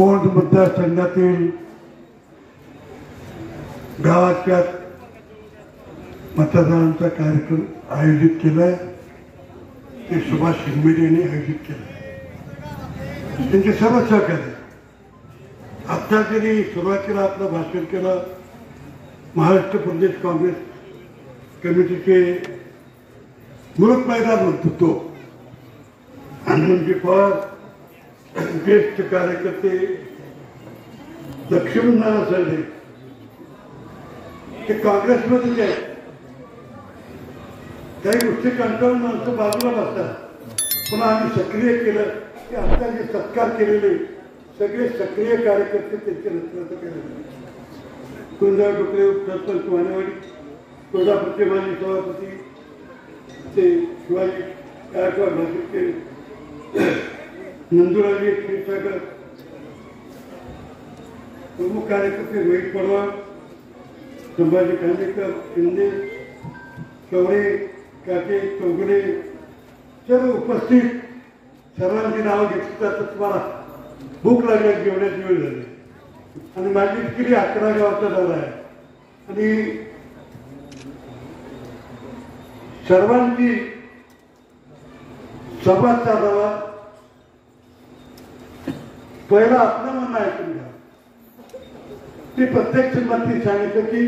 Court मतदारसंघातील गावाच्या मतदानाचा कार्यक्रम आयोजित केलाय ते सुभाष शिंगमेडे यांनी आयोजित केलाय. त्यांचे सर्व सहकारी आता त्यांनी सुरुवातीला आपलं भाषण केलं. महाराष्ट्र प्रदेश काँग्रेस कमिटीचे मुलक मैदान म्हणतो तो हनुमंतजी पवार ज्येष्ठ कार्यकर्ते लक्ष्मणनारायण साहेब ते काँग्रेसमध्ये आहेत. काही गोष्टी कंटाळून माणसं बाजूला बसतात. पण आम्ही सक्रिय केलं की आता जे सत्कार केलेले सगळे सक्रिय कार्यकर्ते त्यांच्या नेतृत्व केले. कुंजा डोकरे सरपंच वानेवाडी, तुळजापूरचे माजी सभापती ते शिवाजी गायकवाड भाजपचे नंदुराजी क्षीरसागर, प्रमुख कार्यकर्ते रोहित पडवा, संभाजी खांडेकर, शिंदे, चौरे, काटे, चौगुले सर्व उपस्थित सर्वांची नावं घेतली तर तुम्हाला भूक लागल्या जेवण्याची वेळ झाली. आणि माझी इतकी 11 गावाचा दौरा आहे आणि सर्वांची सभा साधावा. पहिला आपलं म्हणणं ऐकून घ्या. ते प्रत्यक्ष मंत्री सांगितलं की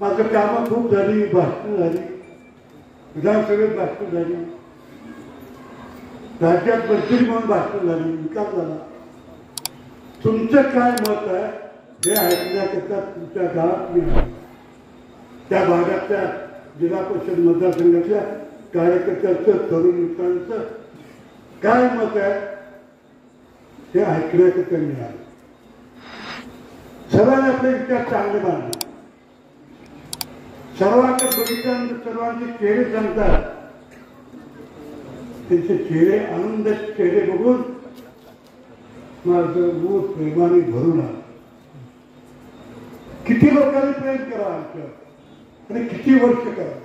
माझं कामं खूप झाली, भाषणं झाली, विधानसभेत भाषणं झाली, राज्यात मंत्री म्हणून भाषणं झाली, विकास झाला. तुमचं काय मत आहे हे ऐकण्याकरता तुमच्या गावात मी त्या भागातल्या जिल्हा परिषद मतदारसंघातल्या कार्यकर्त्यांचं, तरुण मित्रांचं काय मत आहे हे ऐकण्याकरता मी आलो. सर्वांनी आपले विचार चांगले मांडले. सर्वांकडे बघितल्यानंतर सर्वांचे चेहरे सांगतात. त्यांचे चेहरे, आनंदाचे चेहरे बघून माझं मूळ प्रेमाने भरून आलं. किती लोकांनी प्रेम करा आमच्यावर आणि किती वर्ष करा.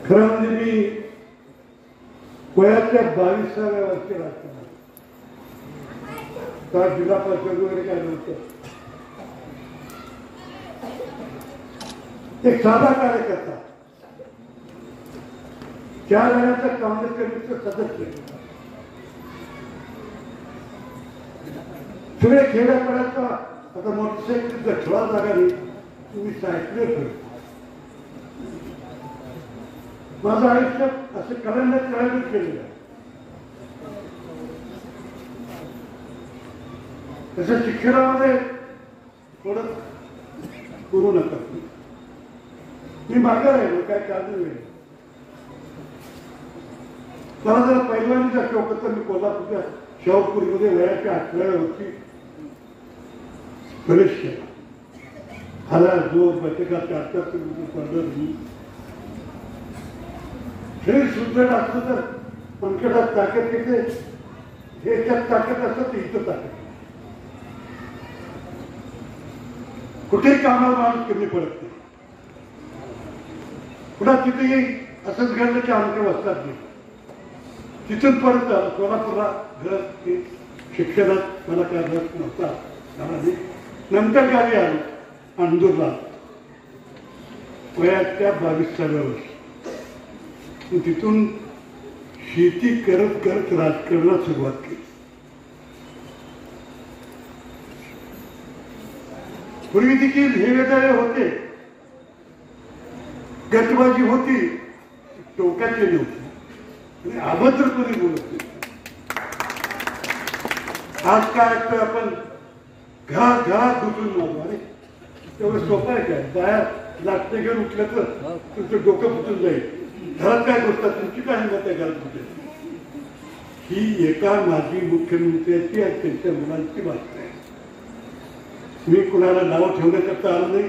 खरं म्हणजे मी वयाच्या 22व्या वर्षी राजकारणात, तर जिल्हा परिषद वगैरे काय नव्हतं. एक साधा कार्यकर्ता, 4 वेळाचा काँग्रेस कमिटीचं सदस्य, सगळे खेड्यापाड्याचा. आता मोटरसायकल गठवा जागा नाही, तुम्ही सायकल फिर. माझं आयुष्य असं करायला केलेलं आहे. तसं शिक्षणामध्ये थोडं करू नका. मी मागे राहिलो, काय कारण नाही. मला जर पहिल्यांदा शौक होता. मी कोल्हापूरच्या शाहूपुरीमध्ये वयाच्या 18व्या वर्षी प्रवेश केला. हरा जोर बचकाच्या पडलं. शरीर सुदृढ असलं तर पंकजात ताकद येते. ह्याच्यात ताकद असतं तर इथं ताकद. कुठेही कामाला माणूस कमी पडत नाही. पुन्हा तिथेही असंच घडलं की आमच्या वस्तात गेलं. तिथून परत सोलापूरला घर शिक्षणात मला काय रस नव्हता. नंतर गावी आलो अंदूरला वयाच्या 22व्या वर्षी. तिथून शेती करत करत राजकारणात सुरुवात केली. पूर्वी देखील हे वेगळे होते, गटबाजी होती, टोकाचे नव्हती आणि अभद्र कोणी बोलत नाही. आज काय ऐकतोय आपण, घरात घरात घुसून मारू. अरे तेवढं सोपं आहे काय? बाहेर लागते घेऊन उठलं तर तुमचं डोकं फुटून जाईल. घरात काय गोष्ट तुमची काय हिंमत आहे घरात कुठे? ही एका माजी मुख्यमंत्र्याची आणि त्यांच्या मुलांची भाषा आहे. मी कुणाला नाव ठेवण्याकरता आलो नाही,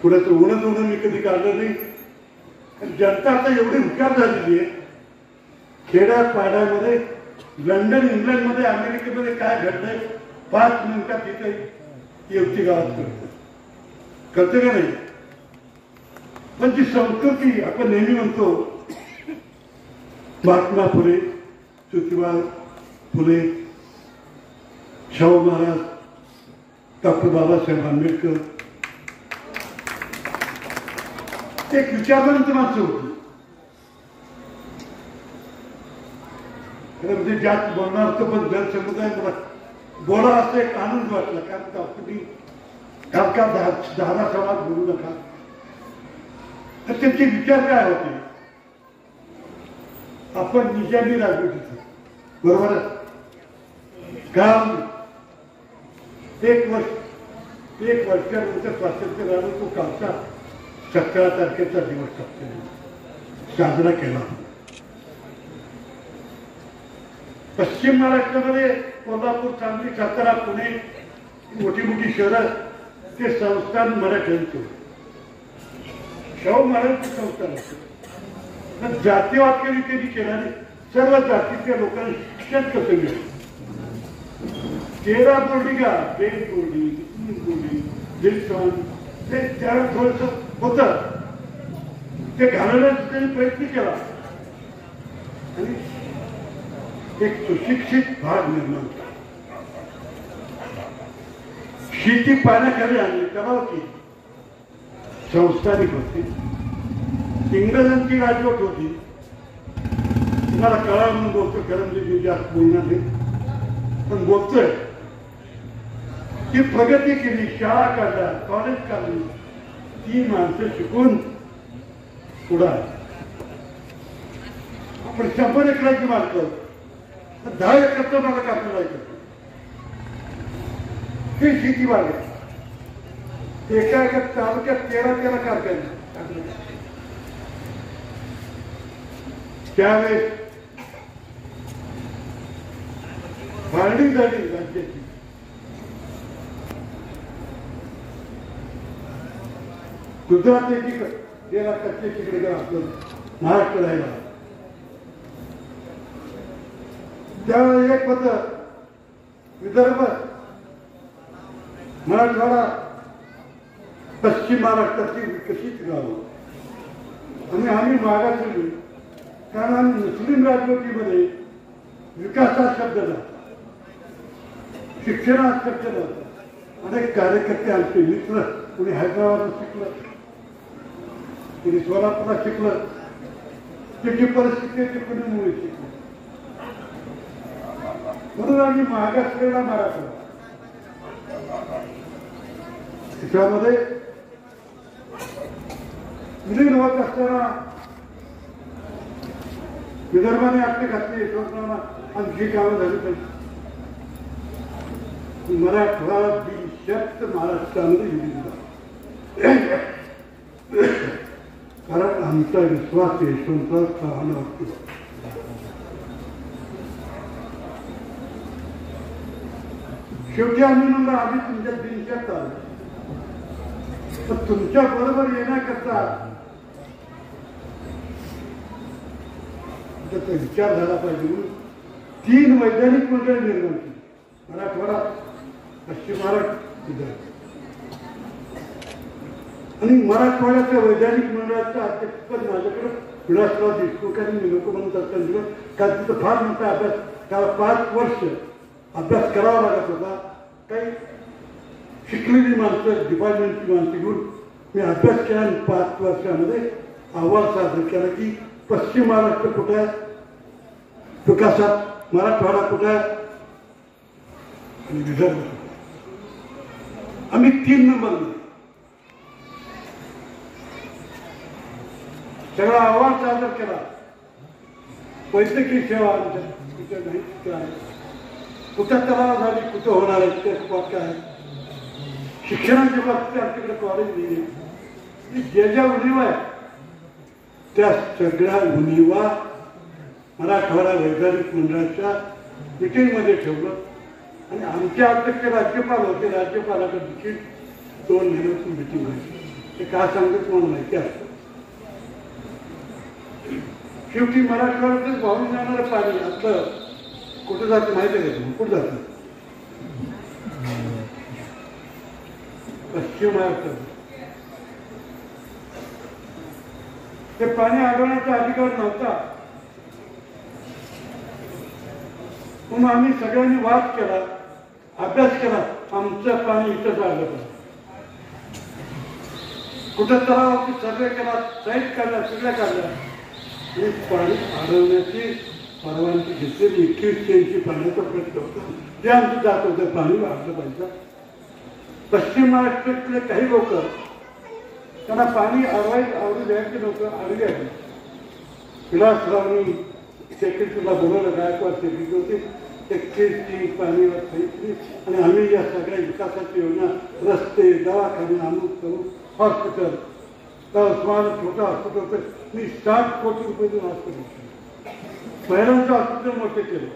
कुणाचं उणं दोणं मी कधी काढलं नाही. जनता आता एवढी हुशार झालेली आहे. खेड्यापाड्यामध्ये लंडन, इंग्लंडमध्ये, अमेरिकेमध्ये काय घडलंय 5 मिनिटात तिथे येवती गावात करते का नाही? पण जी संस्कृती आपण नेहमी म्हणतो, महात्मा फुले, ज्योतिबा फुले, शाहू महाराज, डॉक्टर बाबासाहेब आंबेडकर, एक विचारवंत माणसं होती. म्हणजे ज्यात बोलणार होतं, पण जनसमुदाय मला बोला असं एक आनंद वाटला. कारण तुम्ही कामकाज दहा सवाल बोलू नका. तर त्यांचे विचार काय होते? आपण निजामी राजवटीचं बरोबर काम एक वर्षानंतर स्वातंत्र्य झालं. तो कालचा 17 तारखेचा दिवस साजरा केला. पश्चिम महाराष्ट्रामध्ये कोल्हापूर, सांगली, सातारा, पुणे मोठी मोठी शहरं ते संस्थान मराठ्यांचं. शाहू महाराजांचं संस्थान असतं. जातीवाद कधी त्यांनी केला नाही. सर्व जातीच्या लोकांना शिक्षण कसं मिळेल. 13 बोर्डिंगा, 1 बोर्डिंग, 3 बोर्डिंग, दिलसॉन, ते त्याला थोडंसं होतं. ते घालवण्याचा त्यांनी प्रयत्न केला आणि एक सुशिक्षित भाग निर्माण केला. शेती पाण्याखाली आणली, करावं की संस्थानिक होती. इंग्रजांची राजवट होती. तुम्हाला कळा म्हणून बोलतो, खरं म्हणजे जास्त बोलणार नाही, पण बोलतोय. ती प्रगती केली, शाळा काढल्या, कॉलेज काढली. ती माणसं शिकून पुढे आपण 100 एकराची मालक, 10 एकरचं मला कापलं जायचं. हे शेती बाग आहे. एका एका तालुक्यात 13 कारखाने. त्यावेळेस फाळणी झाली राज्याची. गुजरात एकीकडे गेला, कच्चे तिकडे गेला, आपलं महाराष्ट्र राहिला. त्यावेळेस एक होतं विदर्भ, मराठवाडा, पश्चिम महाराष्ट्राची विकसित गावं. आणि आम्ही मागासलेली, कारण आम्ही मुस्लिम राजवटीमध्ये विकास हा शब्द नव्हता, शिक्षण हा शब्द नव्हता. अनेक कार्यकर्ते आमचे मित्र, कुणी हैदराबादला शिकलं, कुणी सोलापूरला शिकलं. त्याची परिस्थिती कुणीमुळे शिकलं. म्हणून आम्ही मागासलेला मराठवाडा. त्याच्यामध्ये विलीन होत असताना विदर्भाने आपली घातली, यशवंतरावांना आणखी कामं झाली पाहिजे. मराठवाडा बिनशर्त महाराष्ट्रामध्ये विलीन झाला. कारण आमचा विश्वास यशवंतराव चव्हाणावरती. शेवटी आम्ही म्हणलं आम्ही तुमच्या बिनशर्त आलो, पण तुमच्या बरोबर येण्याकरता त्याचा विचार झाला पाहिजे. म्हणून 3 वैज्ञानिक मंडळ निर्माण केली. मराठवाडा, पश्चिम महाराष्ट्र, विदर्भ. आणि मराठवाड्याच्या वैज्ञानिक मंडळाचं अध्यक्षपद माझ्याकडे विलासराव देशमुखांनी मी नको म्हणून असताना दिलं. कारण तिथं फार मोठा अभ्यास, त्याला 5 वर्ष अभ्यास करावा लागत होता. काही शिकलेली माणसं, डिपार्टमेंटची माणसं घेऊन मी अभ्यास केला आणि 5 वर्षामध्ये अहवाल सादर केला की पश्चिम महाराष्ट्र कुठे आहे विकासात, मराठवाडा कुठे आहे आणि विदर्भ. आम्ही 3 नंबरमध्ये सगळा अहवाल सादर केला. वैद्यकीय सेवा आमच्या कुठे नाही, कुठे आहे, कुठं तलाव झाली, कुठं होणार आहे, ते काय आहे. शिक्षणाच्या बाबतीत आमच्याकडे कॉलेज नाही. ज्या ज्या उणीवा आहेत त्या सगळ्या उणीवा मराठवाडा वैज्ञानिक मंडळाच्या मिटिंगमध्ये ठेवलं. आणि आमच्या अध्यक्ष राज्यपाल होते. राज्यपालाकडे देखील 2 महिन्याची मिटिंग व्हायची. ते काय सांगत मला माहिती असतं. शेवटी मराठवाड्यातच वाहून जाणारं पाणी आपलं कुठं जातं माहिती आहे का? कुठं जातं? पश्चिम महाराष्ट्रात. ते पाणी अडवण्याचा अधिकार नव्हता. म्हणून आम्ही सगळ्यांनी वाद केला, अभ्यास केला, आमचं पाणी इथं आलं पाहिजे. कुठं तलावाची सर्वे केला, साईट काढल्या, सगळ्या काढल्या. हे पाणी अडवण्याची परवानगी घेतली. 21-83 पाण्याचा प्रश्न होता, ते आमचं जात होतं, पाणी वाढलं पाहिजे. पश्चिम महाराष्ट्रातले काही लोक त्यांना पाणी आवडू द्यायचे नव्हतं, आडवी आहे. विलासरावनी सेक्रेटरीला बोलवलं, गायकवाड सेक्रेटरी होते, 21 पाणी सांगितली. आणि आम्ही या सगळ्या विकासाची योजना, रस्ते, दवाखाने, अमुक करून हॉस्पिटल, उस्मान छोटं हॉस्पिटल होतं, मी 60 कोटी रुपये देऊन हॉस्पिटल, महिलांचं हॉस्पिटल मोठे केलं.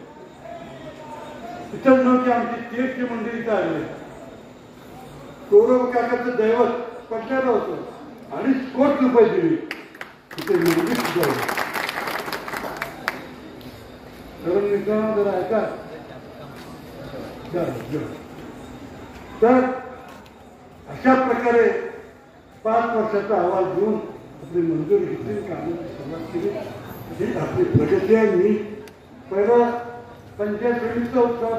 इथंच नव्हती आमची केसची मंडळी इथं आली. गौरव काकाचं दैवत पडलेलं होतं, 2.5 कोटी रुपये दिले तिथे मंदिर सुद्धा. कारण मित्रांनो जरा ऐका, तर अशा प्रकारे 5 वर्षाचा अहवाल देऊन आपली मंजुरी घेतली, कामाची सुरुवात केली. ही आपली प्रगती आहे. मी पहिला पंचायत समितीचा उत्सव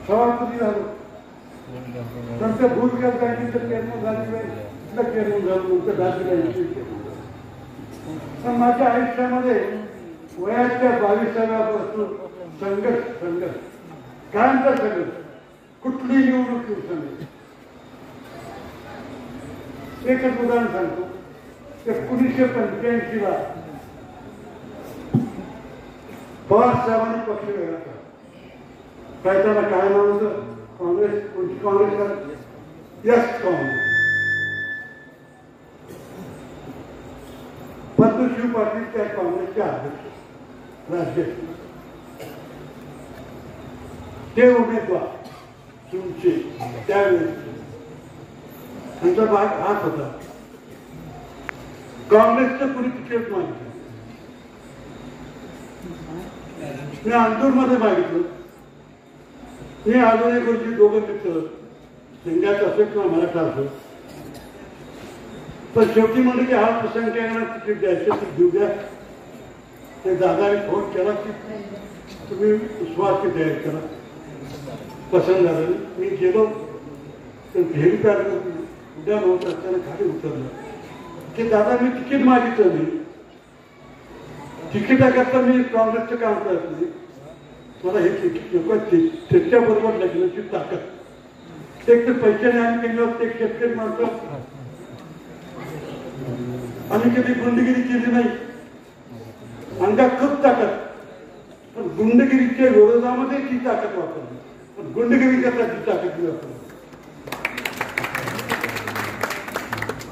सभापती झालो, नंतर भूविकास बँकेचं चेअरमन झालं, चेअरमन झालं, नंतर राज्य. पण माझ्या आयुष्यामध्ये वयाच्या 22व्यापासून संघर्ष कायमचा संघर्ष, कुठली निवडणूक येऊ सांगेल. एकच उदाहरण सांगतो. 1985ला पवार साहेबांनी पक्ष वेगळा केला. काय त्याला काय नाव होतं? काँग्रेस. कोणती काँग्रेस? यस काँग्रेस. पद्मश्री पाटील त्या काँग्रेसचे अध्यक्ष राज्याचे. ते उमेदवार तुमचे त्यावेळेस त्यांचा भाग हात होता. काँग्रेसचं कुणी तिकीट मागितलं, मी अंदूरमध्ये मागितलं. मी आलोने गुरुजी दोघं मित्र, सिंगात असो किंवा मराठा असो, पण शेवटी म्हणलं की हा प्रसंख्यांना तिकीट द्यायचं, ते घेऊ द्या. ते दादाने फोन केला की तुम्ही विश्वासची तयारी करा. पसंत झालं. मी गेलो तर भेट काढलं, उद्या नव्हतं असताना खाली उतरलं की दादा मी तिकीट मागितलं नाही, तिकिटाकरता मी काँग्रेसचं काम करत नाही, मला हे तिकीट त्याच्याबरोबर लग्नाची ताकद. एक तर पैशाने आम्ही केलं होतं, एक शेतकरी माणसं, आम्ही कधी गुंडगिरी केली नाही, अंगात खूप ताकद. पण गुंडगिरीच्या विरोधामध्ये ती ताकद वापरली, पण गुंडगिरी करता ती ताकद वापरली.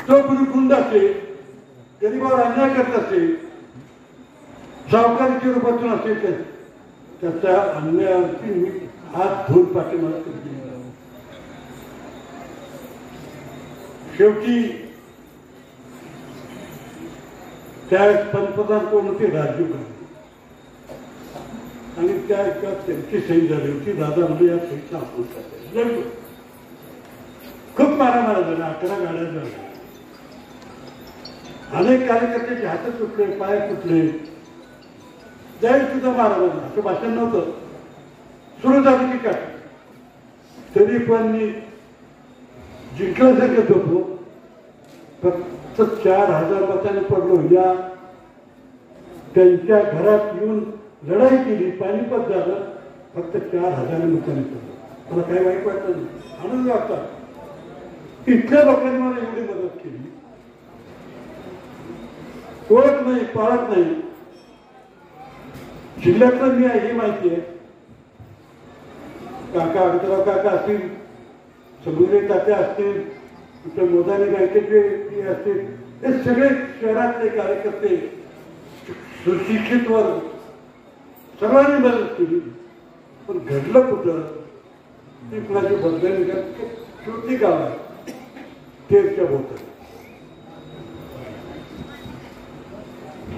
जो कोणी गुंड असेल, गरीबावर अन्याय करत असेल, सावकारीच्या रूपातून असेल, त्याच्या अन्यायावरती मी हात धुवून पाठीमागे केली. शेवटी त्यावेळेस पंतप्रधान कोण होते? राजीव गांधी. आणि त्या त्यांची सही झाली होती. दादा म्हणजे या सहीचा आपण खूप मारामारा झाल्या, 11 गाड्या झाल्या. अनेक कार्यकर्त्याचे हात तुटले, पाय तुटले. त्यावेळी सुद्धा मारामार झाला. असं भाषण नव्हतं, सुरू झाली की काय. तरी पण मी जिंकल्यासारखं होतो. फक्त 4000 मतांनी पडलो. या त्यांच्या घरात येऊन लढाई केली, पानिपत झालं, फक्त 4000 मतांनी पडलो. मला काही वाईट वाटतं नाही, आनंद वाटतात. इथल्या लोकांनी मला एवढी मदत केली. ओळख नाही, पाळत नाही, जिल्ह्यातलं मी आहे हे माहिती आहे. काका अगतराव काका असतील, समुद्रे तात्या असतील, कुठे मोदानी बँकेचे असतील, हे सगळे शहरातले कार्यकर्ते, सुशिक्षित वर्ग, सर्वांनी मदत केली. पण घडलं कुठं ते कुणाची बदलावी करत. शेवटी गाव आहे तेरच्या बोट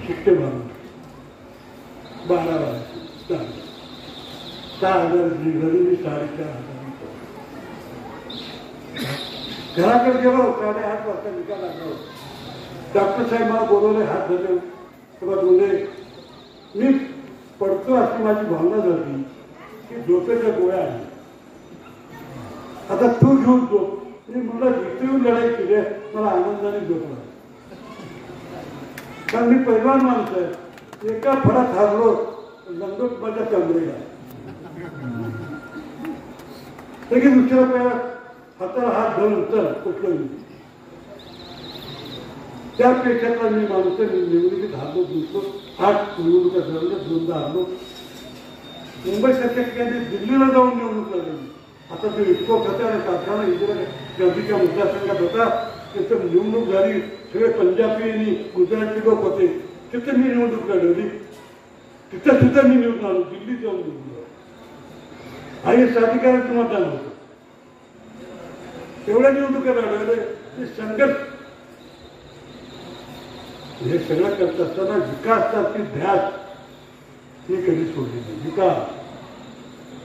शिट्टे मारून 12 6,000 घरी मी 4,500 घराकडे गेलो. 8:30 वाजता निकाल लागलो. डॉक्टर साहेब मला बोलवले, हात धरले, तेव्हा बोलले मी पडतो अशी माझी भावना झाली की झोपेच्या गोळ्या आल्या. आता तू घेऊन झोप. मी मला जिथे लढाई केली मला आनंदाने झोपला. कारण मी पैलवान माणूस आहे. एका फळात हारलो लंगोट माझ्या कमरेला की दुसऱ्या पेळात हाताला हात धरून चल कुठलं. त्या पेशातला मी माणूस निवडणुकीत हारलो. दुसरो 8 निवडणुका झाल्या, 2दा हारलो. मुंबईसारख्या ठिकाणी दिल्लीला जाऊन निवडणूक लागली. आता ते इतको खाते आणि कारखाना इंदिरा गांधीच्या मतदारसंघात होता. तिथं निवडणूक झाली. सगळे पंजाबी आणि गुजराती लोक होते. तिथे मी निवडणूक लढवली. तिथं सुद्धा मी निवडून आलो. दिल्लीत जाऊन निवडून आलो. आणि अधिकाराचं मतदान होतं. एवढ्या निवडणुका लढवले. ते संघर्ष हे सगळं करत असताना विकासाची ध्यास ही कधी सोडली नाही. विकास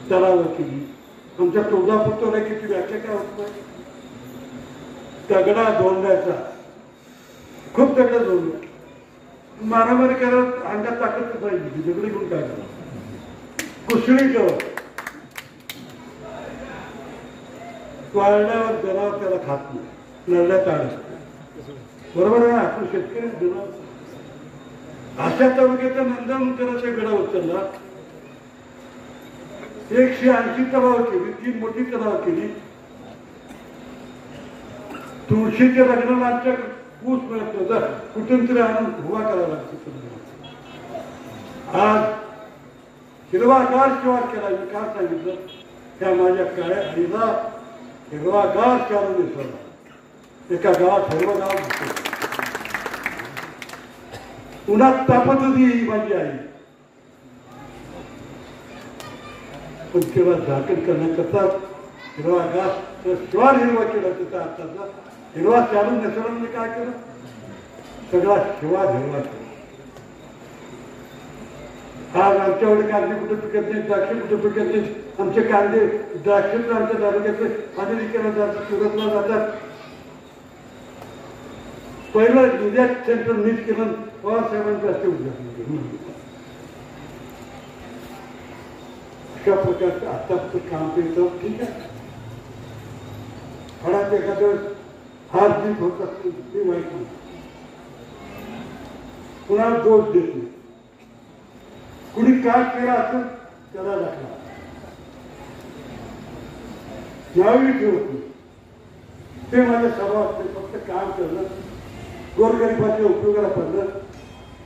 तलाव केली. आमच्या तुळजापूर किती व्याख्या काय होत. दगडा जोडण्याचा खूप दगडा जोडल्या. मारामारी करत अंगात ताकद पाहिजे. दगडी घेऊन काय करा. कुसळी गवत वाळल्यावर जनावर त्याला खात नाही. नरड्यात आडत. बरोबर आहे. आपण शेतकरी जनावर अशा तालुक्याचा नंदनकरांचा गडा उचलला. 180 तलाव केली. 3 मोठी तलाव केली. तुळशीच्या लग्नाला आमच्या ऊस मिळत होता. कुठून तरी आणून उभा करावा लागतो. आज हिरवागार शिवार केला. मी काय सांगितलं त्या माझ्या काळ्या आईला हिरवागार चालू दिसला. एका गावात हिरवागार दिसतो. उन्हात तापत होती माझी आई. पण तेव्हा झाकण करण्याकरता हिरवागार शिवार हिरवा केला. तिचा आताचा हिरवा चालू नसल्याने काय केलं. सगळा शिवार हिरवा केला. आज आमच्याकडे कांदे कुठे पिकत नाही. द्राक्ष कुठे पिकत नाही. आमचे कांदे द्राक्ष आमच्या तालुक्यातले अमेरिकेला जातात. सुरतला जातात. पहिलं निर्यात सेंटर मीच केलं. पवार साहेबांचं असते उद्योग. अशा प्रकारचं आताच काम केलं. ठीक आहे. फळात एखाद्या हार जीत होत असते ते वाईट नाही. कुणाला दोष देत नाही. कुणी काय केला असेल त्याला दाखवा. यावेळी ठेवत नाही. ते माझ्या सर्वात फक्त काम करणं. गोरगरिबाच्या उपयोगाला पडलं.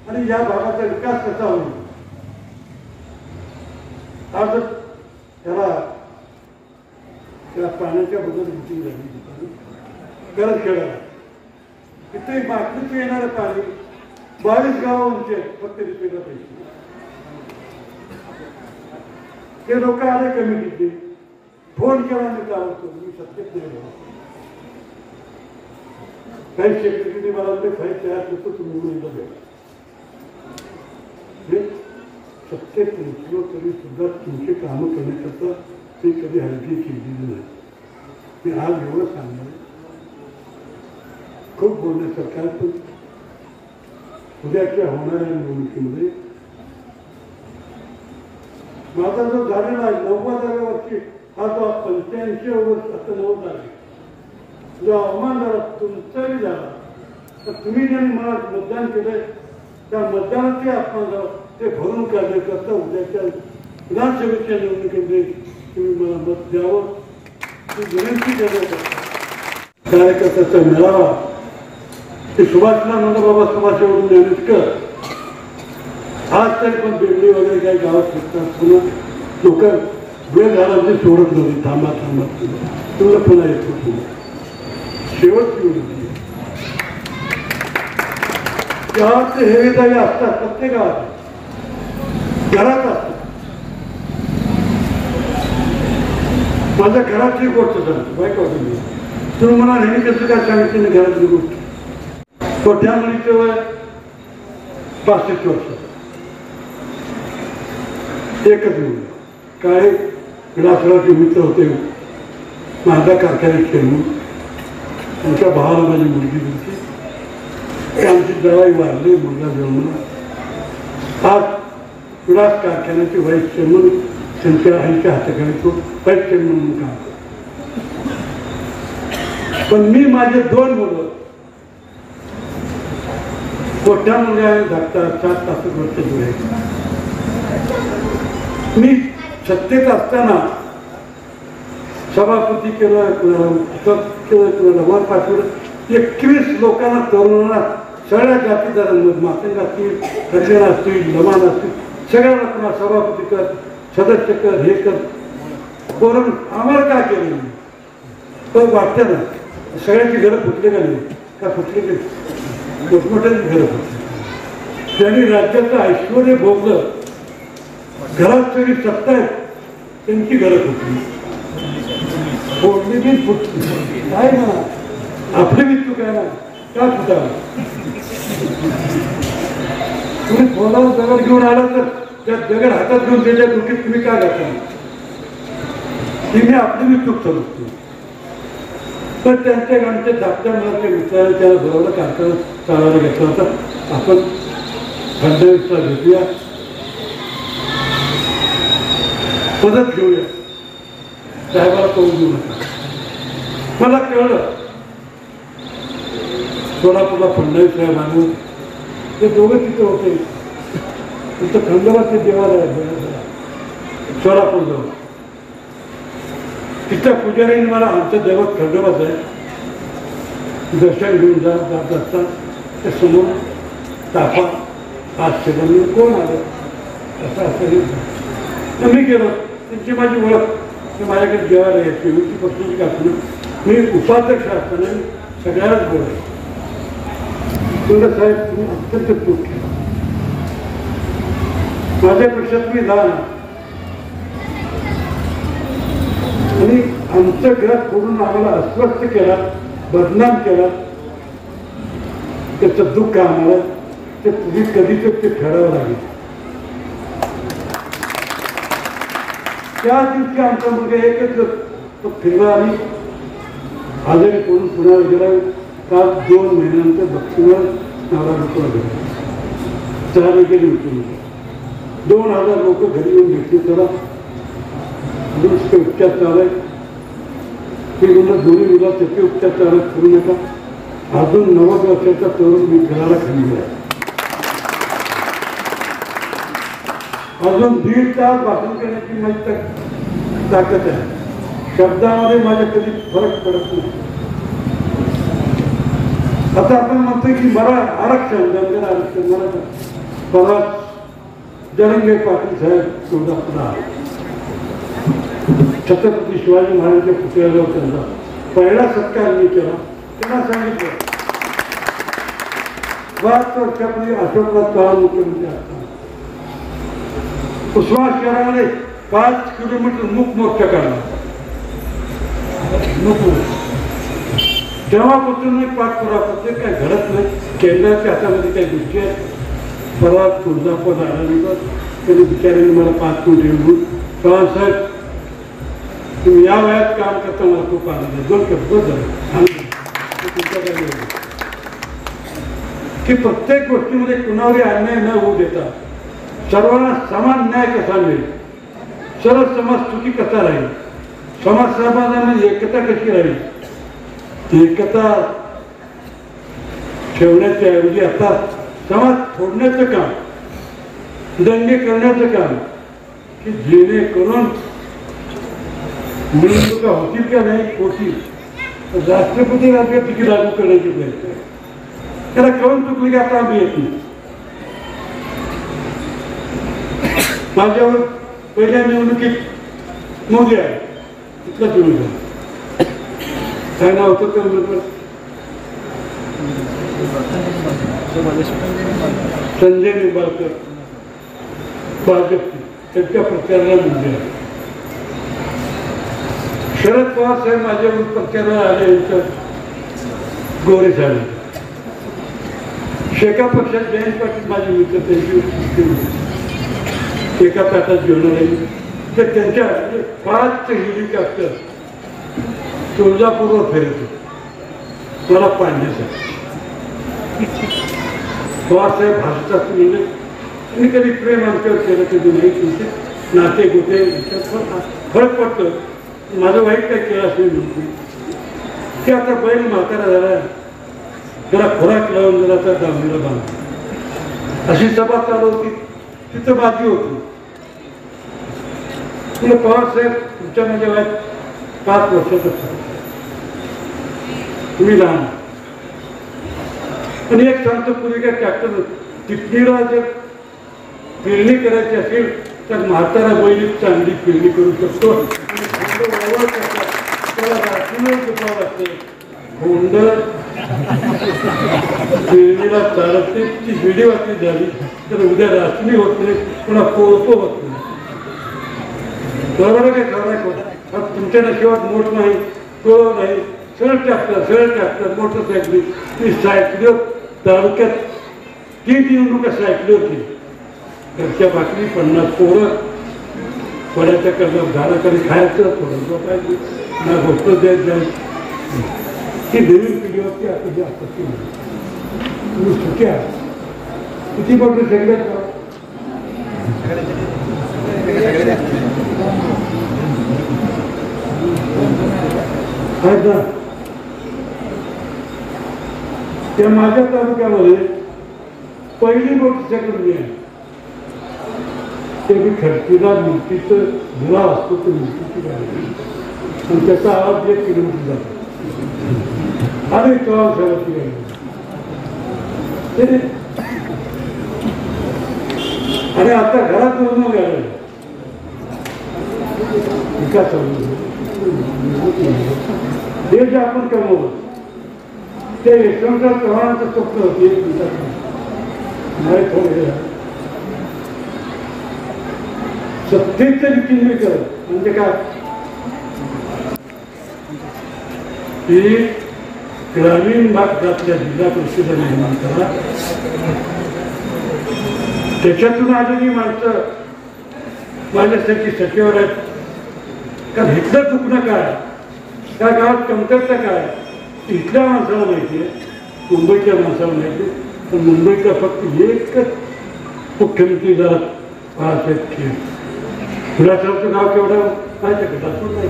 आणि या भागाचा विकास कसा होईल. आज त्याला पाण्याच्या बद्दल मिटिंग झाली. गरज खेळायला तिथे मागणीच येणारं पाणी 22 गावांचे फक्त रिपेला पैसे. ते लोक आले कमिटीचे. फोन केला मी गावात. मी सत्तेत नाही. काही सेक्रेटरी मला फाईल तयार करतो. तुम्ही सत्तेत पोहोचलो तरी सुद्धा तुमचे कामं करण्याकरता ते कधी हलकी केलेली नाही. मी आज एवढं सांगणार. खूप बोलण्यासारखं आहे. पण उद्याच्या होणाऱ्या निवडणुकीमध्ये माझा जो झालेला आहे 90व्या वर्षी हा जो 85 वर्ष आता 90 झाले. जो अवमान झाला तुमचाही झाला. तर तुम्ही ज्यांनी मला मतदान केलंय त्या मतदानाचे अपमान झाला ते भरून काढण्याकरता उद्याच्या विधानसभेच्या निवडणुकीमध्ये तुम्ही मला मत द्यावं ही विनंती करण्याकरता कार्यकर्त्याचा मेळावा ते सुभाषला म्हणलं बाबा सुभाष एवढून मॅनेज कर. आज तरी पण बेंगळी वगैरे काही गावात फिरतात. पुन्हा लोक वेळ झाला ते सोडत नव्हती. थांबा थांबा तुला पुन्हा येतो. पुन्हा शेवटची विनंती गावातले हेवेदावे असतात. प्रत्येक गावात घरात असतात. माझ्या घरातली गोष्ट सांगतो. वाईट वाटत नाही. तुम्ही मला नेहमी कसं काय सांगितलं ना घरातली गोष्ट. मोठ्या मुलीचं वय 65 वर्ष. एकच मुलं काय विलासरावचे मित्र होते. माझा कारखान्यात खेळून आमच्या भावाला माझी मुलगी दिली. आमची जवाई वारली. मुलगा जन्मला. आज विलास कारखान्याचे व्हाईस चेअरमन त्यांच्या आईच्या हाताखाली तो व्हाईस चेअरमन म्हणून काम करतो. पण मी माझे 2 मुलं मोठ्या मुलगा धाकटा 7 तास वर्ष जुळे. मी सत्तेत असताना सभापती केलं, केलं वर पाठवलं. 21 लोकांना, तरुणांना, सगळ्या जाती धर्मांमध्ये मातंग असतील, हरिजन असतील, लमाण असतील, सगळ्या लोकांना सभापती कर, सदस्य कर, हे कर करून आम्हाला काय केलं नाही. तर वाटतं ना सगळ्यांची घरं फुटले का नाही? का फुटले नाही? मोठमोठ्यांची घरं फुटली. त्यांनी राज्याचं ऐश्वर्य भोगलं, घरात सगळी सत्ता आहे, त्यांची घरं फुटली. फोडली बी फुटली. काय ना आपली बी चूक आहे ना, का फुटावं? तुम्ही फोनावर दगड घेऊन आला तर त्या दगड हातात घेऊन त्याच्या डोक्यात तुम्ही काय घातला? ती मी आपली बी चूक समजतो. तर त्यांच्या आमच्या धाकट्या मुलाच्या मित्राने त्याला बरोबर कारखाना चालवायला घेतला होता. आपण फडणवीसला भेटूया, मदत घेऊया, साहेबाला कळून देऊ नका. मला कळलं सोलापूरला फडणवीस साहेब आणून ते दोघं तिथे होते. तिथं खंडोबाचे देवालय आहे सोलापूर जवळ. तिथं पुजारीने मला आमचं दैवत खंडोबाच आहे, दर्शन घेऊन जात असता त्या समोर ताफा 5 सेकंद कोण आलं असं असं मी गेलो. त्यांची माझी ओळख, ते माझ्याकडे जेवायला यायची. उंची पक्षाची कापणी मी उपाध्यक्ष असताना सगळ्यालाच बोलायचो. तुला साहेब तुम्ही अत्यंत चूक केली. माझ्यापेक्षा तुम्ही लहान आणि आमचं घरात फोडून आम्हाला अस्वस्थ केला, बदनाम केला. त्याचं दुःख आम्हाला ते तुम्ही कधीच ते फेडावं लागेल. त्या दिवशी आमचा मुलगा एकच तो फिरला आणि आजारी पडून पुण्याला गेला. काल 2 महिन्यानंतर बक्षीवर नावा लोकांना गेला. 4 गेली होती. 2000 लोक घरी येऊन भेटले. त्याला उपचार चालू आहे. ते म्हणलं दोन्ही मुला त्याचे उपचार चालू करू नका. अजून 90 वर्षाचा तरुण मी घराला खाली आहे. अजून 1.5 तास भाषण करण्याची माझी ताकद आहे. शब्दामध्ये माझ्या कधी फरक पडत नाही. आता आपण म्हणतोय की मला आरक्षण, धनगर आरक्षण, मला परत जरंगे पाटील साहेब तुळजापूरला छत्रपती शिवाजी महाराजांच्या पुतळ्याला त्यांचा पहिला सत्कार मी केला. त्यांना सांगितलं 5 वर्षापूर्वी अशोकराव चव्हाण मुख्यमंत्री असताना उस्मानाबाद शहरामध्ये 5 किलोमीटर मूक मोर्चा काढला. तेव्हापासून मी पाठपुरावा करते. काय घडत नाही. केंद्राच्या हातामध्ये काही गोष्टी आहेत. परवा तुळजापूर आल्यानंतर त्यांनी बिचाऱ्यांनी मला 5 मिनिट येऊन चव्हाण साहेब तुम्ही या वयात काम करता मला खूप आनंद आहे. 2 शब्द झाले तुमच्याकडे की प्रत्येक गोष्टीमध्ये कुणावरही अन्याय न होऊ देता सर्वांना समान न्याय कसा मिळेल, सर्व समाज सुखी कसा राहील, समाज समाजामध्ये एकता कशी राहील, एकता ठेवण्याच्या ऐवजी आता समाज फोडण्याचं काम, दंगे करण्याचं काम की जेणेकरून निवडणुका होतील का नाही होतील राष्ट्रपती राज्यात लागू करण्याची प्रयत्न आहे. त्याला कळून चुकली की आता आम्ही येत नाही. माझ्यावर पहिल्या निवडणुकीत मोदी आहे इथलाच उमेदवार काय नाव होतं तर उमेदवार संजय निंबाळकर भाजप त्यांच्या प्रचाराला म्हणजे शरद पवार साहेब माझ्यावर प्रचाराला आले. गोरे साहेब शेका पक्षात जयंत पाटील माझे मित्र त्यांची एका ताटात जेवण राहील तर त्यांच्या 5 हेलिकॉप्टर तुळजापूरवर फिरत होते मला पाहण्यासाठी. पवार साहेब भाषतात म्हणजे आणि कधी प्रेम आमच्यावर केलं कधी नाही. तुमचे नाते गोते फरक पडतं. माझं वाईट काय केलं असेल म्हणते की आता बैल म्हातारा झाला, जरा खोराक लावून जरा त्या दावणीला बांधला. अशी सभा चालू होती, तिथं बाजी होती. तुला पवार साहेब तुमच्या माझ्या वयात 5 वर्षाचं, तुम्ही लहान. पण एक सांगतो, पूर्वी काय ट्रॅक्टर टिपणीला जर पेरणी करायची असेल तर म्हातारा बैल चांगली पेरणी करू शकतो. त्याला राखीवर दुखावं लागते. गोंड पेरणीला चालत नाही, ती विडी वाटली झाली तर उद्या राखणी होत नाही, पुन्हा कोळपो होत नाही. बरोबर काय खरं. तुमच्या नशिबात मोठ नाही, तो नाही, सरळ ट्रॅक्टर मोटरसायकली. ती सायकलीवर तालुक्यात 3 निवडणुका सायकलीवर केली. घरच्या भाकरी 50 पोरं, पड्याच्या कर्जात झाडाकडे खायचं, थोडं झोपायचं, ना गोष्ट द्यायच जाईल. ती नवीन पिढीवरती आता जी आपत्ती तुम्ही सुख्या किती मोठं सगळ्यात ना. त्या माझ्या तालुक्यामध्ये पहिली मोटरसायकल मी आहे. ते मी खडकीला मूर्तीचं धुरा असतो, तर मूर्तीची गाडी आणि त्याचा आवाज 1 किलोमीटर जातो. आणि चव्हाण साहेबांची गाडी आणि आता घरात 2 गाड्या विकास हे जे आपण कमवलं ते यशवंतराव चव्हाणांचं स्वप्न होती. 1 मिनिटात नाही थोडे सत्तेचं विकेंद्रीकरण म्हणजे काय की ग्रामीण भागातल्या जिल्हा परिषदा निर्माण करा. त्याच्यातून आलेली माणसं माझ्यासाठी सचिवर आहेत. कारण इथलं चुकणं काय, त्या गावात कमतरता काय इथल्या माणसाला माहिती आहे, मुंबईच्या माणसाला माहिती आहे. पण मुंबईचा फक्त एकच मुख्यमंत्री झाला बाळासाहेब खेळ. फुलासाहेबचं गाव केवढं माहिती आहे का? दाखवून नाही.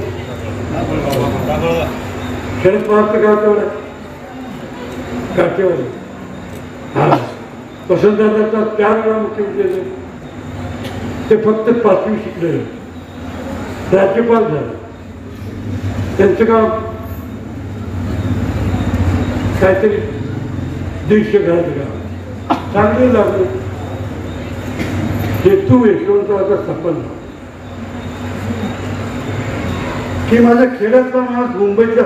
शरद पवारचं गाव केवढं काठेवाडी. हा वसंतदादाचा 4 वेळा मुख्यमंत्री झाले. ते फक्त 5वी शिकले, राज्यपाल झाले. त्यांचं गाव काहीतरी 150 घराचं गाव चांगले लागले. हेतू यशवंतरावाचा सफल की माझ्या खेड्यातला माणूस मुंबईच्या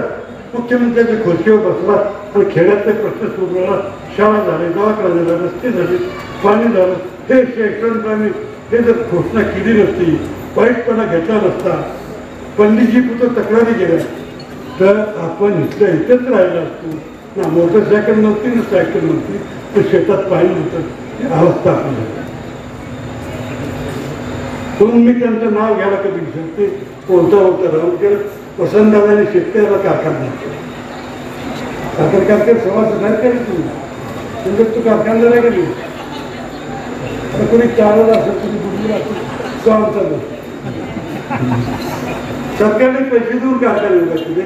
मुख्यमंत्र्यांच्या खुर्चीवर बसला आणि खेड्यातले प्रश्न सोडवला. शाळा झाले, दवाखाना झाला, रस्ते झाले, पाणी झालं. हे यशवंतरावांनी हे जर घोषणा केली नसती, वाईटपणा घेतला नसता, पंडितजी कुठं तक्रारी गेल्या तर आपण इथेच राहिला असतो ना. मोटरसायकल नव्हती ना सायकल नव्हती, तर शेतात पाणी नव्हतं. अवस्था आपली म्हणून मी त्यांचं नाव घ्यायला कधी विसरते. कोणता राहून गेलं. वसंतदादांनी शेतकऱ्याला कारखाना साखर कारखाना समाज नाही केली तुम्ही, म्हणजे तू कारखान्याला नाही गेली. आता कोणी चालवलं असेल, कोणी बुडलेलं असेल, तो आमचा सरकारने पैसे देऊन कारखाने केले.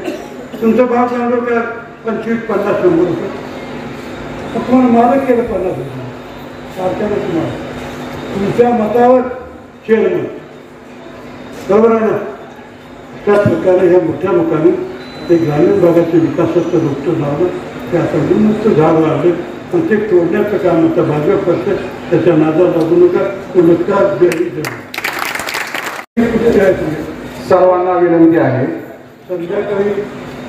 तुमचा भाव चालवलं का 25, 50, 100 रुपये. तुम्हाला मालक केलं 50 रुपये कारखाना. तुम्हाला तुमच्या मतावर चेअरमन, बरोबर आहे ना. त्याच प्रकारे ह्या मोठ्या लोकांनी ते ग्रामीण भागाच्या विकासाचं रोपटं लावलं. ते आता उन्नत झाड लावले आणि ते तोडण्याचं काम आता भाजप करते. त्याच्या नादात लागू नका. नमस्कार, जय सर्वांना विनंती आहे. संध्याकाळी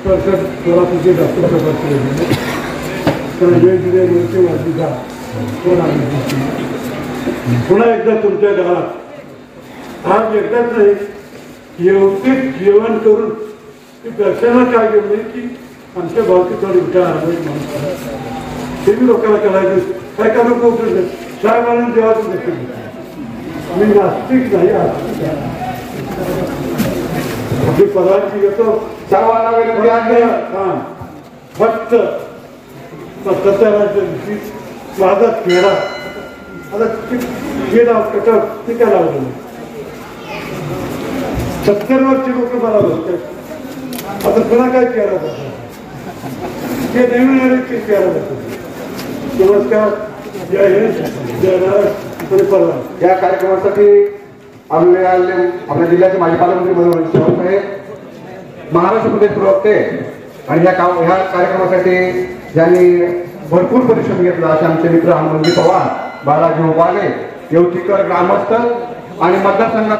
सोलापूरचे डॉक्टर सभा केले कारण वेगवेगळे मोठे वाजूचा कोण आले. पुन्हा एकदा तुमच्या गावात आज एकदाच नाही, व्यवस्थित जेवण करून दर्शनाला काय गेलं नाही की आमच्या भावकी थोडी उठा माणूस ते बी लोकांना कळायचं. काय का लोक उठले साहेबांना देवाचं देखील. आम्ही नास्तिक नाही, आस्तिक आहे. आपली परवानगी घेतो. सर्वांना विनंती आहे. फक्त 17 दिवशी माझा चेहरा आता हे नाव कटक ते काय लावलं 70 वर्ष लोक मला बसतात आता पुन्हा काय केलं जातं ते नवीन आले केलं जातं नमस्कार जय हिंद जय महाराष्ट्र परिपालन या कार्यक्रमासाठी आपल्या जिल्ह्याचे माजी पालकमंत्री मनोहर साहेब महाराष्ट्र प्रदेश प्रवक्ते आणि ह्या कार्यक्रमासाठी ज्यांनी भरपूर परिश्रम घेतला असे आमचे मित्र हनुमंतजी पवार बाळाजी उपाले येवतीकर ग्रामस्थ आणि मतदारसंघात